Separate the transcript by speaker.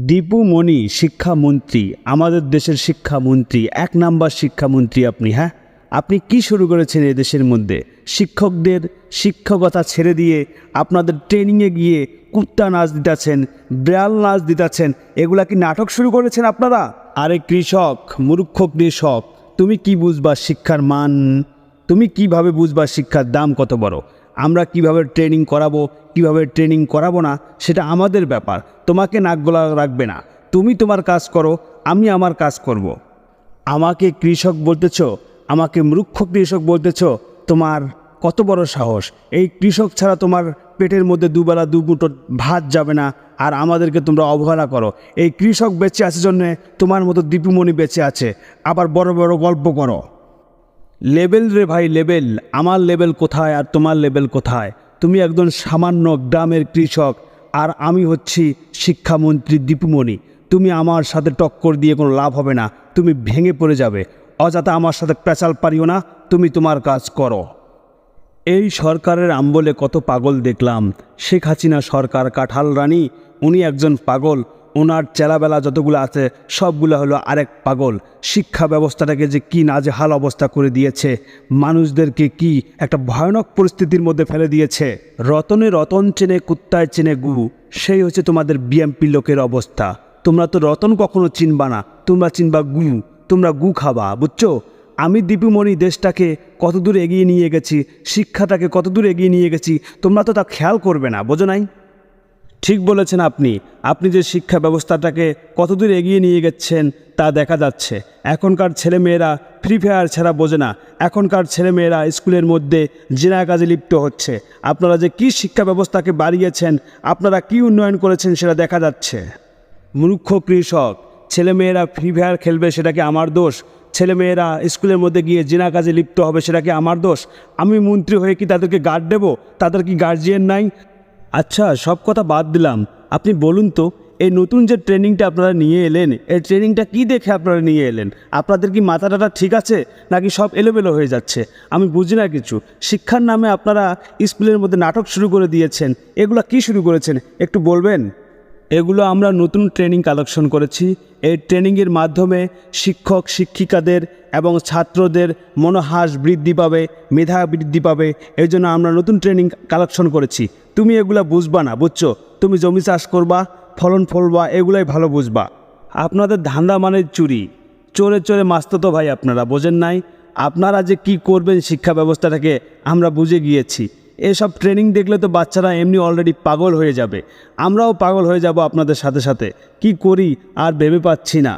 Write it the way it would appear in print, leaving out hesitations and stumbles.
Speaker 1: দীপু মনি শিক্ষামন্ত্রী, আমাদের দেশের শিক্ষামন্ত্রী, এক নাম্বার শিক্ষামন্ত্রী আপনি। হ্যাঁ, আপনি কি শুরু করেছেন এদেশের মধ্যে? শিক্ষকদের শিক্ষকতা ছেড়ে দিয়ে আপনাদের ট্রেনিংয়ে গিয়ে কুত্তা নাচ দিতেছেন, বিড়াল নাচ দিতেছেন, এগুলা কি নাটক শুরু করেছেন আপনারা? আরে কৃষক, মূর্খ কৃষক, তুমি কি বুঝবা শিক্ষার মান? তুমি কিভাবে বুঝবা শিক্ষার দাম কত বড়? আমরা কিভাবে ট্রেনিং করাবো, কিভাবে ট্রেনিং করাবো না, সেটা আমাদের ব্যাপার। তোমাকে নাক গলা রাখবে না। তুমি তোমার কাজ করো, আমি আমার কাজ করব। আমাকে কৃষক বলতেছ, আমাকে মূর্খ কৃষক বলতেছ? তোমার কত বড় সাহস! এই কৃষক ছাড়া তোমার পেটের মধ্যে দুবেলা দুমুঠো ভাত যাবে না, আর আমাদেরকে তোমরা অবহেলা করো। এই কৃষক বেঁচে আছে জন্যে তোমার মতো দীপুমণি বেঁচে আছে, আবার বড় বড় গল্প করো। লেভেল রে ভাই, লেভেল। আমার লেভেল কোথায় আর তোমার লেভেল কোথায়? তুমি একজন সামান্য গ্রামের কৃষক, আর আমি হচ্ছি শিক্ষামন্ত্রী দীপুমণি। তুমি আমার সাথে টক্কর দিয়ে কোনো লাভ হবে না, তুমি ভেঙে পড়ে যাবে। অযথা আমার সাথে পেঁচাল পারিও না, তুমি তোমার কাজ করো। এই সরকারের আমবলে কত পাগল দেখলাম। শেখ হাসিনা সরকার, কাঁঠাল রানী, উনি একজন পাগল। ওনার চেলাবেলা যতগুলো আছে সবগুলো হলো আরেক পাগল। শিক্ষা ব্যবস্থাটাকে যে কি নাজেহাল অবস্থা করে দিয়েছে, মানুষদেরকে কি একটা ভয়ানক পরিস্থিতির মধ্যে ফেলে দিয়েছে। রতনে রতন চেনে, কুত্তায় চেনে গু, সেই হচ্ছে তোমাদের বিএমপি লোকের অবস্থা। তোমরা তো রতন কখনো চিনবা না, তোমরা চিনবা গু। তোমরা গু খাবা, বুঝছো? আমি দীপুমণি দেশটাকে কতদূর এগিয়ে নিয়ে গেছি, শিক্ষাটাকে কতদূর এগিয়ে নিয়ে গেছি, তোমরা তো তা খেয়াল করবে না, বোঝো নাই? ঠিক বলেছেন আপনি। আপনি যে শিক্ষা ব্যবস্থাটাকে কতদূর এগিয়ে নিয়ে গেছেন তা দেখা যাচ্ছে। এখনকার ছেলেমেয়েরা ফ্রি ফায়ার ছাড়া বোঝে না। এখনকার ছেলেমেয়েরা স্কুলের মধ্যে জেনা কাজে লিপ্ত হচ্ছে। আপনারা যে কী শিক্ষা ব্যবস্থাকে বাড়িয়েছেন, আপনারা কি উন্নয়ন করেছেন সেটা দেখা যাচ্ছে। মূর্খ কৃষক, ছেলেমেয়েরা ফ্রি ফায়ার খেলবে সেটা কি আমার দোষ? ছেলেমেয়েরা স্কুলের মধ্যে গিয়ে জেনা কাজে লিপ্ত হবে সেটা কি আমার দোষ? আমি মন্ত্রী হয়ে কি তাদেরকে গার্ড দেব? তাদের কি গার্জিয়ান নাই? আচ্ছা, সব কথা বাদ দিলাম। আপনি বলুন তো, এই নতুন যে ট্রেনিংটা আপনারা নিয়ে এলেন, এই ট্রেনিংটা কি দেখে আপনারা নিয়ে এলেন? আপনাদের কি মাথা টাথা ঠিক আছে, নাকি সব এলোমেলো হয়ে যাচ্ছে? আমি বুঝি না কিছু। শিক্ষার নামে আপনারা স্কুলের মধ্যে নাটক শুরু করে দিয়েছেন। এগুলো কি শুরু করেছেন একটু বলবেন? এগুলো আমরা নতুন ট্রেনিং কালেকশন করেছি। এই ট্রেনিংয়ের মাধ্যমে শিক্ষক শিক্ষিকাদের এবং ছাত্রদের মনোহাস বৃদ্ধি পাবে, মেধা বৃদ্ধি পাবে। এই জন্য আমরা নতুন ট্রেনিং কালেকশন করেছি। তুমি এগুলো বুঝবা না, বুঝছো? তুমি জমি চাষ করবা, ফলন ফলবা, এগুলাই ভালো বুঝবা। আপনাদের ধান্দা মানে চুরি, চোরে চোরে মাস্তুতো ভাই। আপনারা বোঝেন নাই। আপনারা যে কি করবেন শিক্ষা ব্যবস্থাটাকে আমরা বুঝে গিয়েছি। এসব ট্রেনিং দেখলে তো বাচ্চারা এমনি অলরেডি পাগল হয়ে যাবে। আমরাও পাগল হয়ে যাব আপনাদের সাথে সাথে। কি করি আর ভেবে পাচ্ছি না।